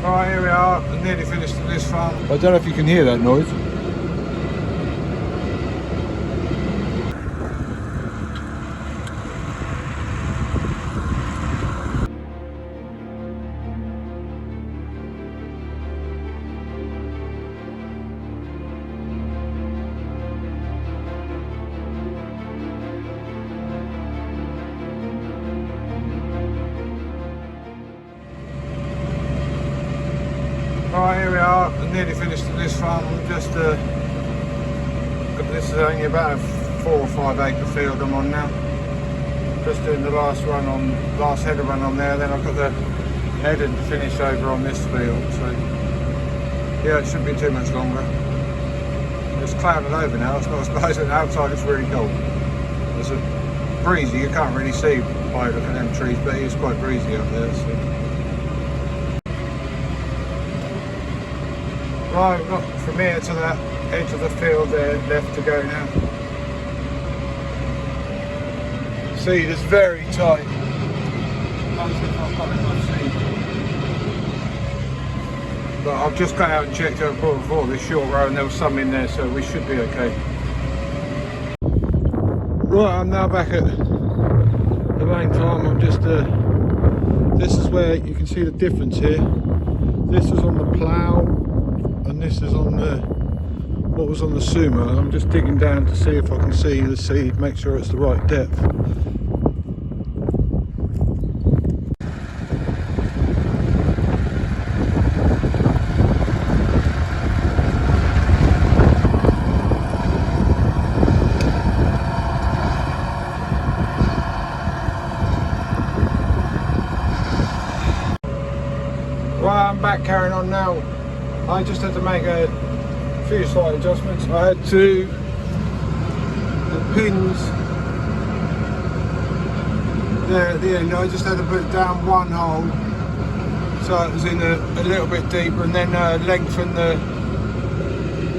Right, here we are, I'm nearly finished at this farm. I don't know if you can hear that noise. Right, here we are, I'm nearly finished at this farm. I'm just, this is only about a 4 or 5 acre field I'm on now. Just doing the last header run on there, then I've got the header to finish over on this field, so yeah, it shouldn't be too much longer. It's clouded over now, it's not as nice, and outside it's really cold. It's a breezy, you can't really see by looking at them trees, but it is quite breezy up there. So. Right, we've got from here to that edge of the field there left to go now. Seed is very tight. But I've just got out and checked out before this short row and there was some in there, so we should be okay. Right, I'm now back at the main farm. I'm just this is where you can see the difference here. This is on the plough and this is on the what was on the sumo. I'm just digging down to see if I can see the seed, make sure it's the right depth. Right, I'm back carrying on now. I just had to make a few slight adjustments. I had the pins there at the end, I just had to put down one hole so it was in a little bit deeper, and then lengthen the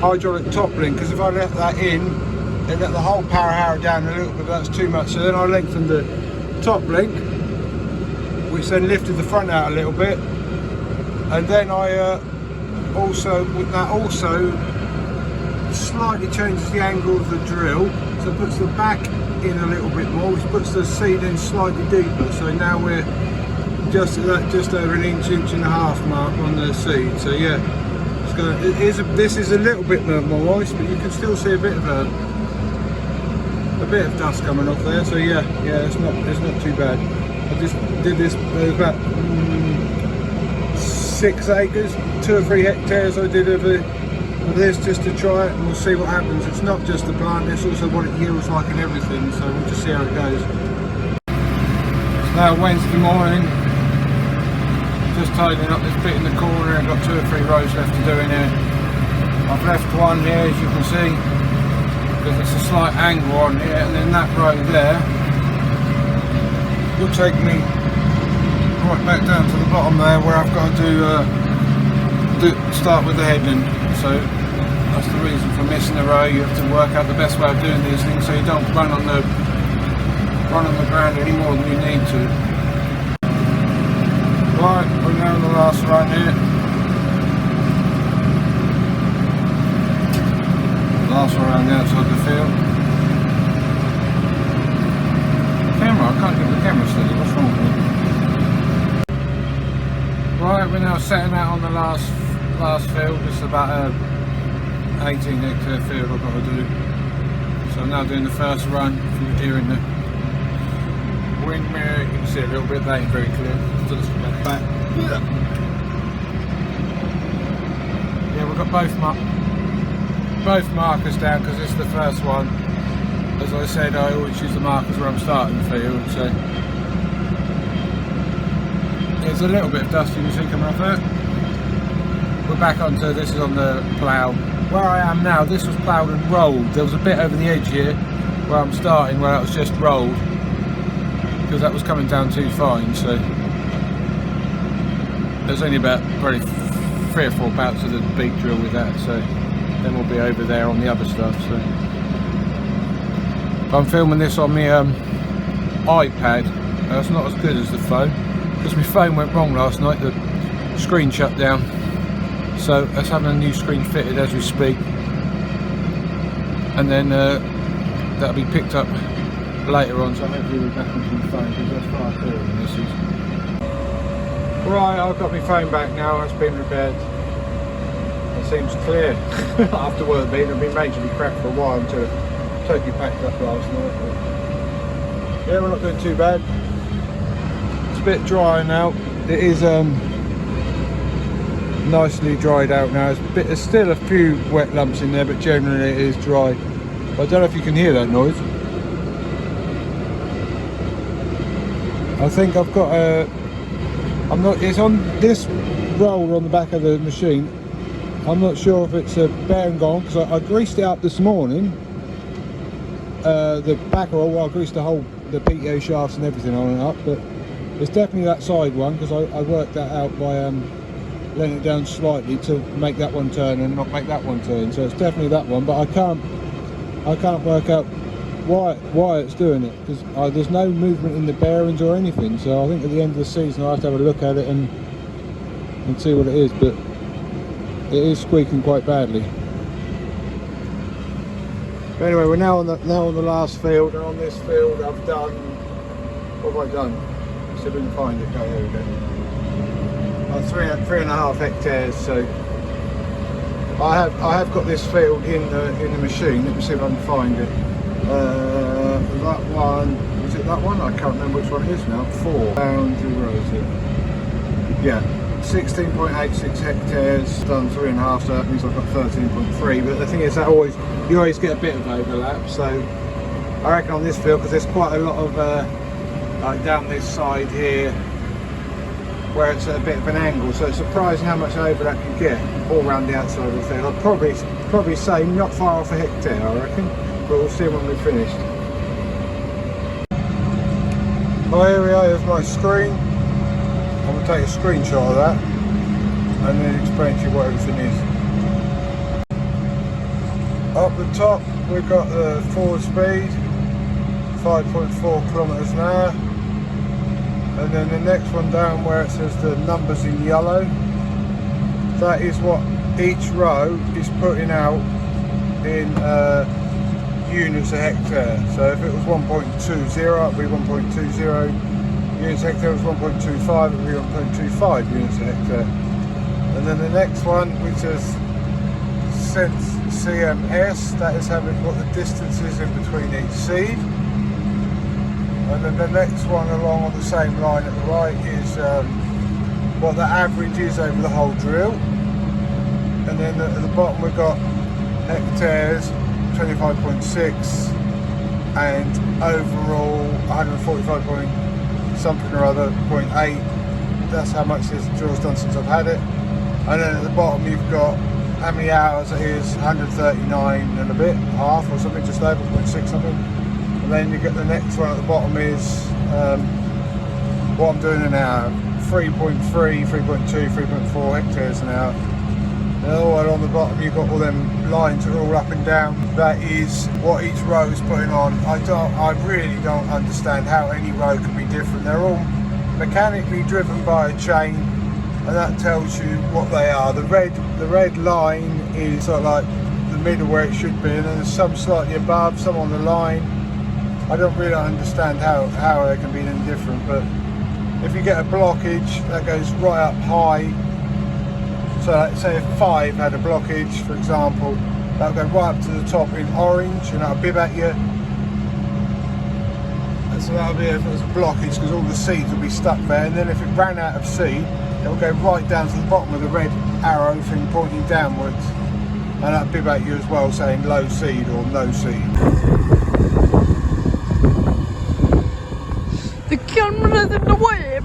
hydraulic top link, because if I left that in, it let the whole power harrow down a little bit, that's too much. So then I lengthened the top link, which then lifted the front out a little bit. And then I also slightly changes the angle of the drill, so it puts the back in a little bit more, which puts the seed in slightly deeper. So now we're just at that, just over an inch and a half mark on the seed. So yeah, this is a little bit more moist, but you can still see a bit of dust coming off there. So yeah, it's not too bad. I just did this about 6 acres, 2 or 3 hectares I did of this just to try it, and we'll see what happens. It's not just the plant, it's also what it yields like and everything, so we'll just see how it goes. It's now Wednesday morning, just tidying up this bit in the corner. I've got 2 or 3 rows left to do in here. I've left one here, as you can see, because it's a slight angle on here, and then that row there will take me right back down to the bottom there, where I've got to start with the headland. So that's the reason for missing a row. You have to work out the best way of doing these things so you don't run on the ground any more than you need to. Right, we're now on the last run here. Last one around the outside of the field. Camera, I can't get the camera steady. What's wrong with me? Right, we're now setting out on the last field. It's about a 18 hectare field I've got to do. So I'm now doing the first run. If you're hearing the wind mirror, you can see a little bit. That ain't very clear. So let's get back. Yeah, we've got both markers down because it's the first one. As I said, I always use the markers where I'm starting the field. So there's a little bit of dust you can see coming off there. We're back onto, this is on the plough. Where I am now, this was ploughed and rolled. There was a bit over the edge here where I'm starting, where it was just rolled, because that was coming down too fine. So there's only about probably 3 or 4 bouts of the beet drill with that. So then we'll be over there on the other stuff. So I'm filming this on my iPad. That's not as good as the phone, because my phone went wrong last night. The screen shut down. So that's having a new screen fitted as we speak, and then that'll be picked up later on. So hopefully we're back on some phone because that's far clearer than this is. Right, I've got my phone back now. It's been repaired. It seems clear after work being. I've been majorly cracked for a while until I totally packed up last night. But yeah, we're not doing too bad. It's a bit dry now. It is nicely dried out now. There's still a few wet lumps in there, but generally it is dry. But I don't know if you can hear that noise. I think I've got a... it's on this roller on the back of the machine. I'm not sure if it's a bearing gone, because I greased it up this morning. The back roll, I greased the PTO shafts and everything on and up, but it's definitely that side one, because I worked that out by letting it down slightly to make that one turn and not make that one turn. So it's definitely that one, but I can't work out why it's doing it, because there's no movement in the bearings or anything. So I think at the end of the season I'll have to have a look at it and see what it is, but it is squeaking quite badly. But anyway, we're now on the last field, and on this field I've done, what have I done? See if we can find it. Oh, there we go. 3.5 hectares. So I have got this field in the machine. Let me see if I can find it. That one, is it that one? I can't remember which one it is now. 4 boundary, where is it? Yeah, 16.86 hectares, done 3.5, so that means I've got 13.3. But the thing is that you always get a bit of overlap. So I reckon on this field, because there's quite a lot of like down this side here, where it's at a bit of an angle, so it's surprising how much overlap you get all around the outside of the field. I'd probably say not far off a hectare, I reckon, but we'll see when we're finished. Well, here we are with my screen. I'm going to take a screenshot of that and then explain to you what everything is. Up the top we've got the forward speed, 5.4 kilometers an hour. And then the next one down where it says the numbers in yellow, that is what each row is putting out in units a hectare. So if it was 1.20, it would be 1.20 units a hectare. If it was 1.25, it would be 1.25 units a hectare. And then the next one, which is CMS, that is having what the distance is in between each seed. And then the next one along on the same line at the right is what the average is over the whole drill. And then at the bottom we've got hectares, 25.6, and overall 145 point something or other, 0.8. That's how much this drill's done since I've had it. And then at the bottom you've got how many hours it is, 139 and a bit, half or something, just over 0.6 something. And then you get the next one at the bottom is what I'm doing an hour, 3.3, 3.2, 3.4 hectares an hour. And all along the bottom you've got all them lines that are all up and down. That is what each row is putting on. I really don't understand how any row can be different. They're all mechanically driven by a chain, and that tells you what they are. The red line is sort of like the middle where it should be, and then there's some slightly above, some on the line. I don't really understand how they can be any different, but if you get a blockage that goes right up high, so like say if 5 had a blockage, for example, that'll go right up to the top in orange and that'll bib at you. And so that'll be if it was a blockage, because all the seeds will be stuck there. And then if it ran out of seed, it'll go right down to the bottom of the red arrow thing pointing downwards, and that'll bib at you as well, saying low seed or no seed. The camera's in the way.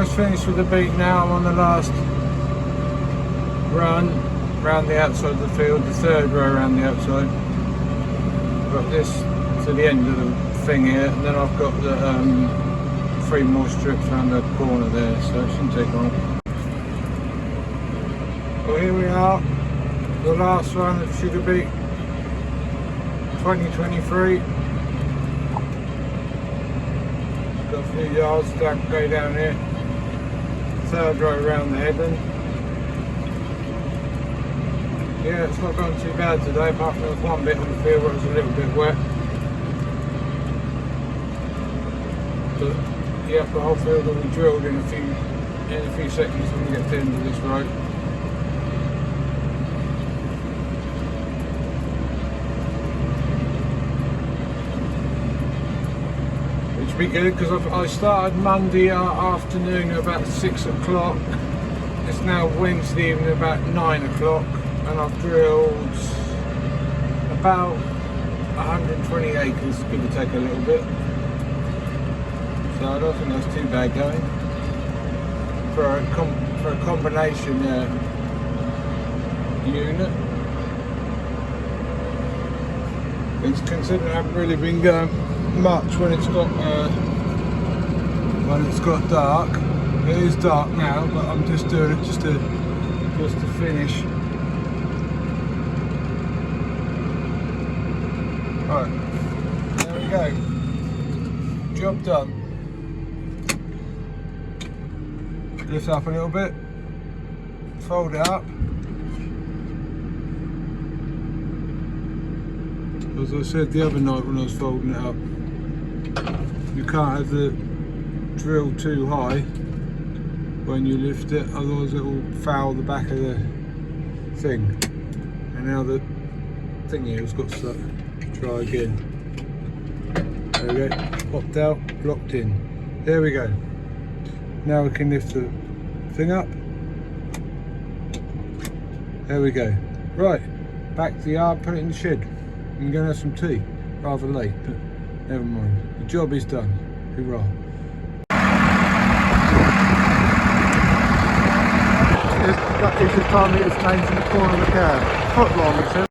almost finished with the beet now. I'm on the last run round the outside of the field, the third row around the outside. Got this to the end of the thing here, and then I've got the 3 more strips around the corner there, so it shouldn't take long. Well, here we are, the last one at Sugar Beet 2023. Got a few yards to go down here. Third row around the headland. Yeah, it's not gone too bad today, apart from there was one bit of the field where it was a little bit wet. But yeah, the whole field will be drilled in a few seconds when we get to the end of this road. Which will be good because I started Monday afternoon at about 6 o'clock. It's now Wednesday evening about 9 o'clock. And I've drilled about 120 acres, give or take a little bit. So I don't think that's too bad going for a combination unit. It's considering I haven't really been going much when it's got dark. It is dark now, but I'm just doing it just to finish. Right, there we go. Job done. Lift up a little bit, fold it up. As I said the other night when I was folding it up, you can't have the drill too high when you lift it, otherwise it will foul the back of the thing. And now the thing here has got stuck. Try again. There we go. Popped out, blocked in. There we go. Now we can lift the thing up. There we go. Right, back to the yard, put it in the shed. I'm going to have some tea. Rather late, but never mind. The job is done. Hoorah. It's just 5 metres change in the corner of the cab. Foot long, it says.